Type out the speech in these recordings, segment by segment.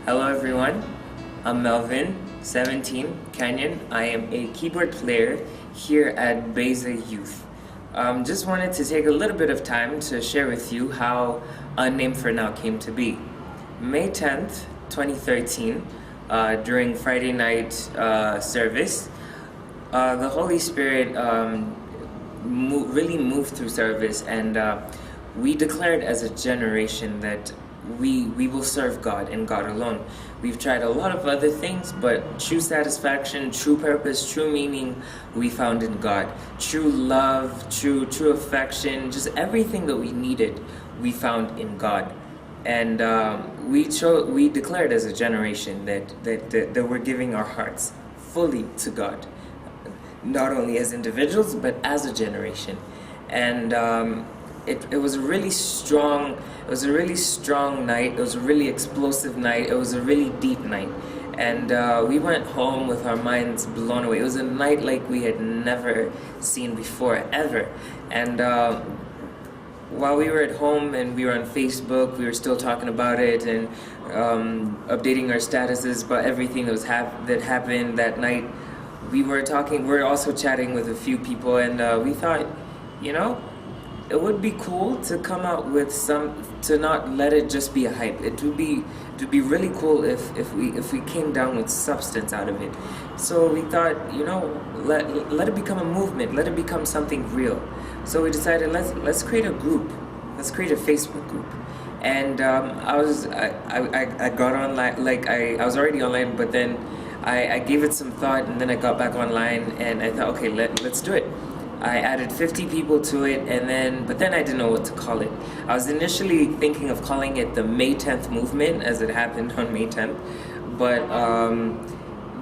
Hello everyone, I'm Melvin, 17, Kenyan. I am a keyboard player here at Beza Youth. Just wanted to take a little bit of time to share with you how Unnamed-For-Now came to be. May 10th, 2013, during Friday night service, the Holy Spirit really moved through service, and we declared as a generation that we will serve God and God alone. We've tried a lot of other things, but true satisfaction, true purpose, true meaning we found in God. True love, true affection, just everything that we needed we found in God. And we declared as a generation that we're giving our hearts fully to God, not only as individuals but as a generation. And it was a really strong night. It was a really explosive night. It was a really deep night, and we went home with our minds blown away. It was a night like we had never seen before, ever. And while we were at home and we were on Facebook, we were still talking about it and updating our statuses about everything that happened that night. We were also chatting with a few people, and we thought, it would be cool to come out with to not let it just be a hype. It would be really cool if we came down with substance out of it. So we thought, let it become a movement, let it become something real. So we decided, let's create a group, let's create a Facebook group. And I got online, I was already online, but then I gave it some thought, and then I got back online, and I thought, okay, let's do it. I added 50 people to it, but then I didn't know what to call it. I was initially thinking of calling it the May 10th movement, as it happened on May 10th, but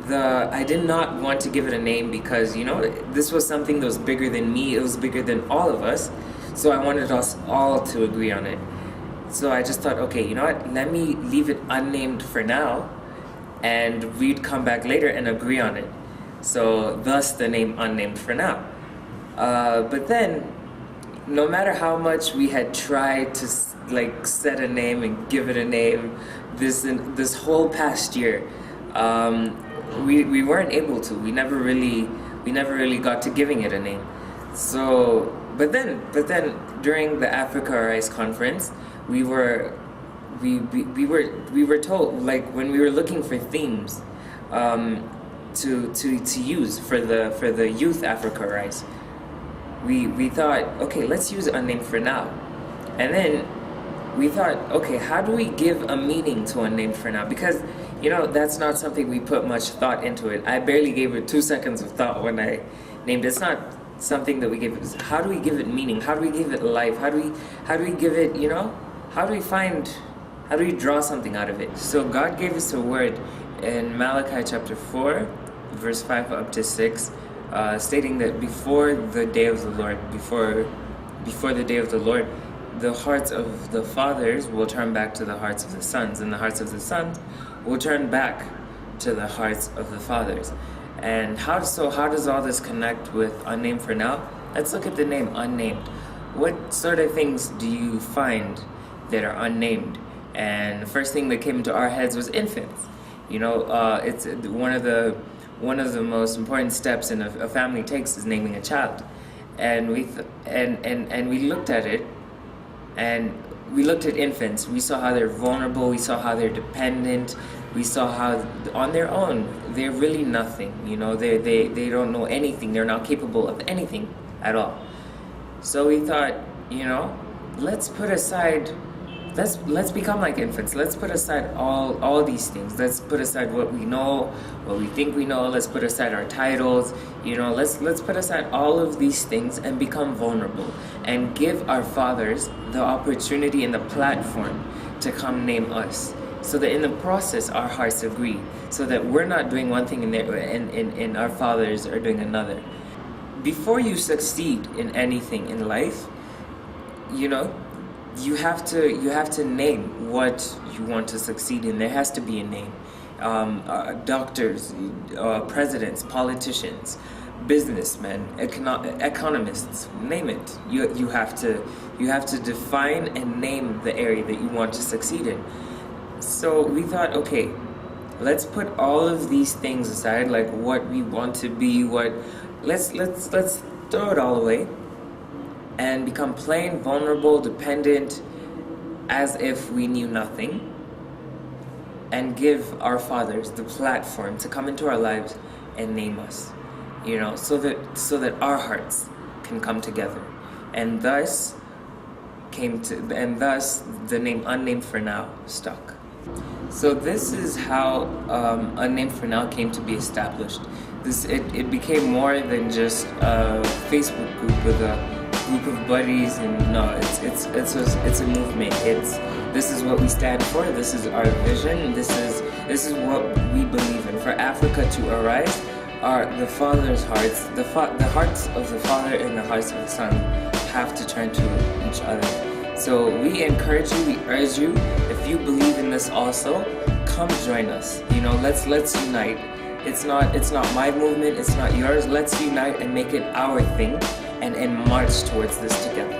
I did not want to give it a name because, this was something that was bigger than me. It was bigger than all of us, so I wanted us all to agree on it. So I just thought, okay, you know what, let me leave it unnamed for now, and we'd come back later and agree on it. So thus the name Unnamed for Now. But then, no matter how much we had tried to set a name and give it a name, this whole past year, we weren't able to. We never really got to giving it a name. So, but then during the Africa Rise conference, we were told, when we were looking for themes to use for the youth Africa Rise. We thought, okay, let's use Unnamed for Now. And then we thought, okay, how do we give a meaning to Unnamed for Now? Because, that's not something we put much thought into it. I barely gave it 2 seconds of thought when I named it. It's not something that we give. How do we give it meaning? How do we give it life? How do we give it, how do we draw something out of it? So God gave us a word in Malachi chapter 4, verse 5 up to 6, stating that before the day of the Lord, the hearts of the fathers will turn back to the hearts of the sons, and the hearts of the sons will turn back to the hearts of the fathers. And how does all this connect with Unnamed for Now? Let's look at the name Unnamed. What sort of things do you find that are unnamed? And the first thing that came into our heads was infants. It's one of the most important steps a family takes is naming a child. And we looked at it, and we looked at infants. We saw how they're vulnerable, we saw how they're dependent, we saw how on their own they're really nothing. They don't know anything, they're not capable of anything at all. So we thought, let's put aside, let's become like infants. Let's put aside all these things. Let's put aside what we know, what we think we know. Let's put aside our titles. Let's put aside all of these things and become vulnerable and give our fathers the opportunity and the platform to come name us, so that in the process our hearts agree, so that we're not doing one thing and our fathers are doing another. Before you succeed in anything in life, you have to name what you want to succeed in. There has to be a name. Doctors, presidents, politicians, businessmen, economists, name it. You have to define and name the area that you want to succeed in. So we thought, okay, let's put all of these things aside, like what we want to be, let's throw it all away and become plain, vulnerable, dependent, as if we knew nothing, and give our fathers the platform to come into our lives and name us, so that our hearts can come together, and thus the name Unnamed-For-Now stuck. So this is how Unnamed-For-Now came to be established. It became more than just a Facebook group with a group of buddies, and no, it's a movement. This is what we stand for. This is our vision. This is what we believe in. For Africa to arise, the father's hearts, the hearts of the father and the hearts of the son have to turn to each other. So we encourage you, we urge you, if you believe in this also, come join us. Let's unite. It's not my movement, it's not yours. Let's unite and make it our thing and march towards this together.